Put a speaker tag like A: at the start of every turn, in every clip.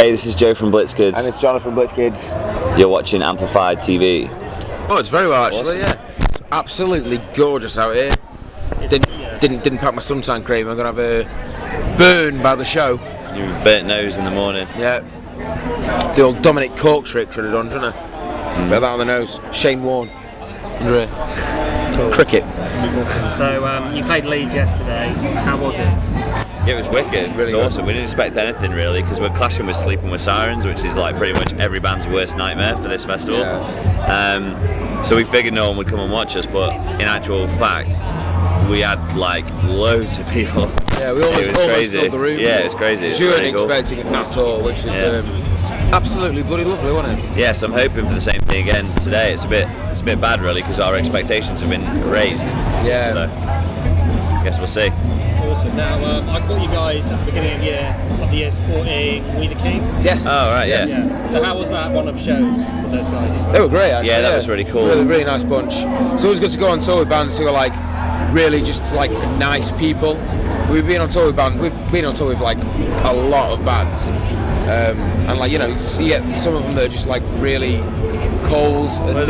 A: Hey, this is Joe from Blitz Kids.
B: And it's Jono from Blitz Kids.
A: You're watching Amplified TV.
C: Oh, it's very well actually.
A: Awesome.
C: Yeah, it's absolutely gorgeous out here. Didn't pack my suntan cream. I'm gonna have a burn by the show.
A: You burnt nose in the morning.
C: Yeah, the old Dominic Cork trick should have done, shouldn't I? Bit of that on the nose. Shane Warne. Under cricket.
D: Awesome. So you played Leeds yesterday. How was it?
A: Yeah, it was wicked.
C: Really
A: it was awesome. We didn't expect anything really because we're clashing with Sleeping with Sirens, which is like pretty much every band's worst nightmare for this festival.
C: Yeah.
A: So we figured no one would come and watch us, but in actual fact, we had like loads of people.
C: Yeah, we almost filled the room.
A: Yeah, it was crazy.
C: You weren't expecting it at all, which is absolutely bloody lovely, wasn't it?
A: Yeah, so I'm hoping for the same thing again today. It's a bit bad really because our expectations have been raised.
C: Yeah.
A: So I guess we'll see.
D: Awesome. Now I caught you guys at the beginning of the year supporting We the King.
C: Yes.
A: Oh right, yeah.
D: So how was that run of shows with those guys?
C: They were great actually.
A: Yeah, that was really cool.
C: Really nice bunch. It's always good to go on tour with bands who are like really just like nice people. We've been on tour with like a lot of bands, and like you get some of them that are just like really cold and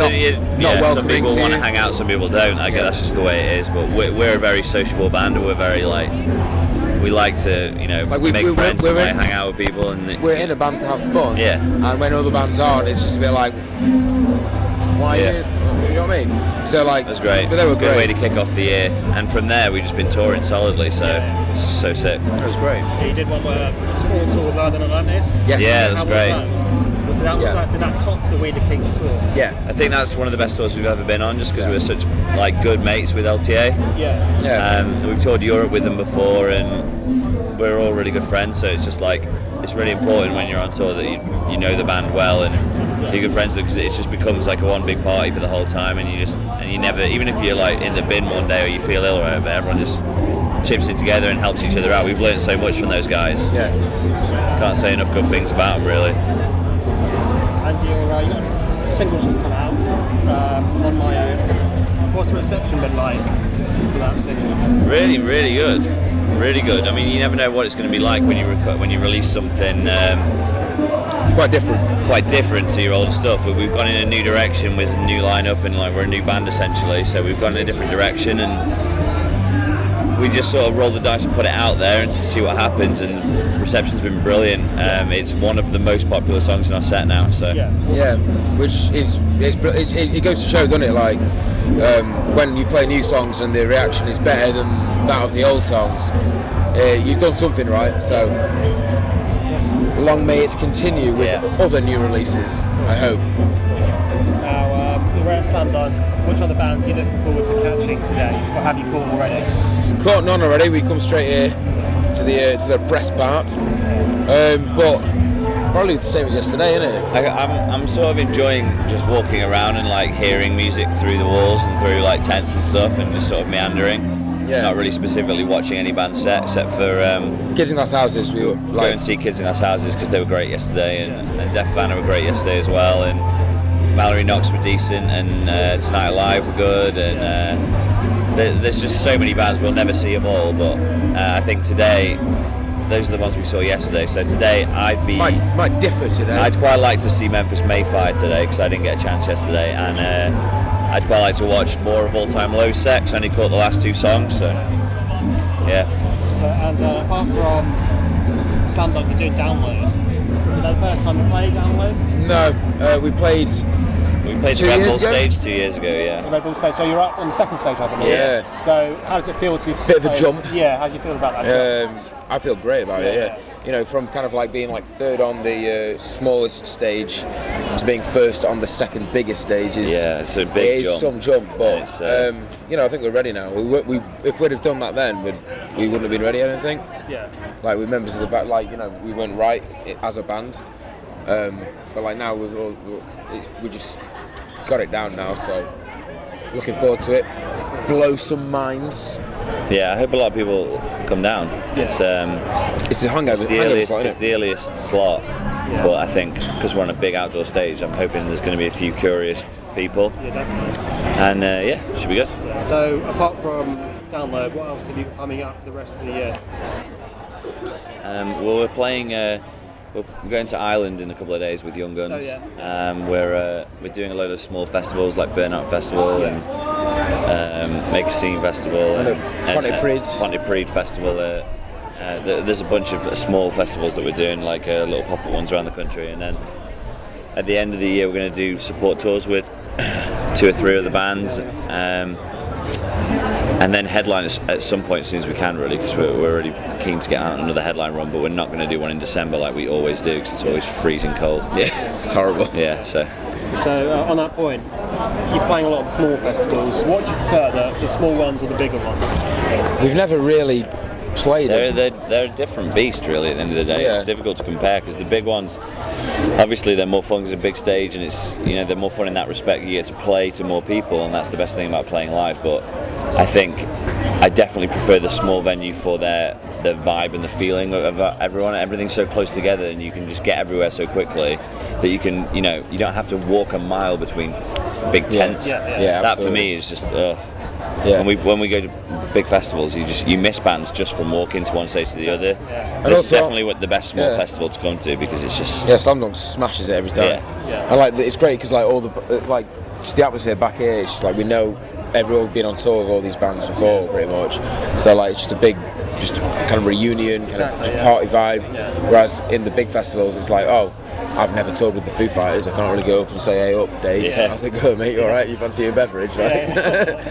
C: not welcoming.
A: Some people want to
C: you.
A: hang out, some people don't. I guess that's just the way it is. But we're a very sociable band, and we're very like we like to make friends and like, hang out with people. And
C: we're in a band to have fun.
A: Yeah.
C: And when other bands aren't, it's just a bit like why? You know what I mean? So like
A: it was great.
C: But they were
A: good
C: great.
A: way to kick off the year, and from there we've just been touring solidly. So it's so sick.
C: It was great.
D: You did one small tour with London Atlantis.
C: Yes.
A: Yeah, it was great.
D: Did that top the We the Kings tour?
A: Yeah, I think that's one of the best tours we've ever been on, just because we're such like good mates with LTA.
D: Yeah.
A: We've toured Europe with them before, and we're all really good friends. So it's just like it's really important when you're on tour that you know the band well and you're good friends because it just becomes like a one big party for the whole time, and you never, even if you're like in the bin one day or you feel ill or whatever, everyone just chips in together and helps each other out. We've learned so much from those guys.
C: Yeah.
A: Can't say enough good things about them really.
D: And you got singles just come out, On My Own. What's the reception been like for that single?
A: Really, really good. Really good. I mean, you never know what it's going to be like when you release something
C: Quite different
A: to your older stuff. We've gone in a new direction with a new lineup, and like we're a new band essentially. So we've gone in a different direction, and we just sort of roll the dice and put it out there and see what happens. And reception's been brilliant. It's one of the most popular songs in our set now. So
C: yeah, which is it goes to show, doesn't it? Like when you play new songs and the reaction is better than that of the old songs, you've done something right. So long may it continue with other new releases, I hope.
D: Now we're at Slam Dunk. Which other bands are you looking forward to catching today, or have you caught already?
C: Caught none already. We come straight here to the press part, but probably the same as yesterday, isn't it?
A: I'm sort of enjoying just walking around and like hearing music through the walls and through like tents and stuff, and just sort of meandering.
C: Yeah.
A: Not really specifically watching any band set except for
C: Kids in Glass Houses. We were
A: go and see Kids in Glass Houses because they were great yesterday, and Def Vanna were great yesterday as well, and Mallory Knox were decent, and Tonight Alive were good, and there's just so many bands. We'll never see them all, but I think today those are the ones we saw yesterday. So today
C: might differ today.
A: I'd quite like to see Memphis Mayfire today because I didn't get a chance yesterday, and I'd quite like to watch more of All Time Low set 'cause I only caught the last two songs. So yeah.
D: So and apart from Slam Dunk, you're doing Download. Was that the first time you played Download?
C: No, we played
A: the Red Bull stage 2 years ago, yeah.
D: Red Bull stage, so you're up on the second stage, I believe.
C: Yeah.
D: So how does it feel to be
C: Bit of a jump.
D: Yeah, how do you feel about that jump?
C: I feel great about it, yeah. You know, from kind of like being like third on the smallest stage to being first on the second biggest stage is
A: it's a big jump.
C: Some jump, but I think we're ready now. If we'd have done that then, we wouldn't have been ready, I don't think.
D: Yeah.
C: Like with members of the band, we went right as a band, but like now we just got it down now. So looking forward to it. Blow some minds.
A: Yeah, I hope a lot of people come down.
C: It's the hangover.
A: It's the earliest slot, but I think because we're on a big outdoor stage, I'm hoping there's going to be a few curious people.
D: Yeah, definitely.
A: And it should be good.
D: Yeah. So apart from Download, what else have you coming up the rest of the year?
A: Well, we're playing we're going to Ireland in a couple of days with Young Guns.
D: Oh, yeah.
A: We're doing a load of small festivals like Burnout Festival and Make a Scene Festival
C: and
A: Pontypridd Festival. There's a bunch of small festivals that we're doing, like little pop-up ones around the country, and then at the end of the year we're going to do support tours with 2 or 3 other bands, and then headline at some point as soon as we can, really, because we're really keen to get out another headline run, but we're not going to do one in December like we always do, because it's always freezing cold.
C: Yeah, it's horrible.
A: Yeah, so
D: on that point, you're playing a lot of the small festivals. What do you prefer, the small ones or the bigger ones?
C: We've never really played them.
A: They're a different beast, really, at the end of the day.
C: Yeah.
A: It's difficult to compare, because the big ones, obviously they're more fun because it's a big stage, and it's, they're more fun in that respect. You get to play to more people, and that's the best thing about playing live. But I think I definitely prefer the small venue for the vibe and the feeling of everyone. Everything's so close together, and you can just get everywhere so quickly that you can, you don't have to walk a mile between big tents.
C: Yeah,
A: that
C: absolutely.
A: for me is just.
C: Yeah.
A: When we go to big festivals, you miss bands just from walking to one stage to the other.
C: And
A: This is
C: also,
A: definitely the best small festival to come to, because it's just
C: Slam Dunk smashes it every time.
D: Yeah.
C: And like it's great because it's like just the atmosphere back here. It's just like we know everyone's been on tour with all these bands before, pretty much. So like it's just a big, just kind of reunion, kind of just party vibe.
D: Yeah.
C: Whereas in the big festivals, it's like, oh, I've never toured with the Foo Fighters. I can't really go up and say, hey, up, Dave.
A: Yeah.
C: How's it going, mate? You all right? You fancy a beverage? Right?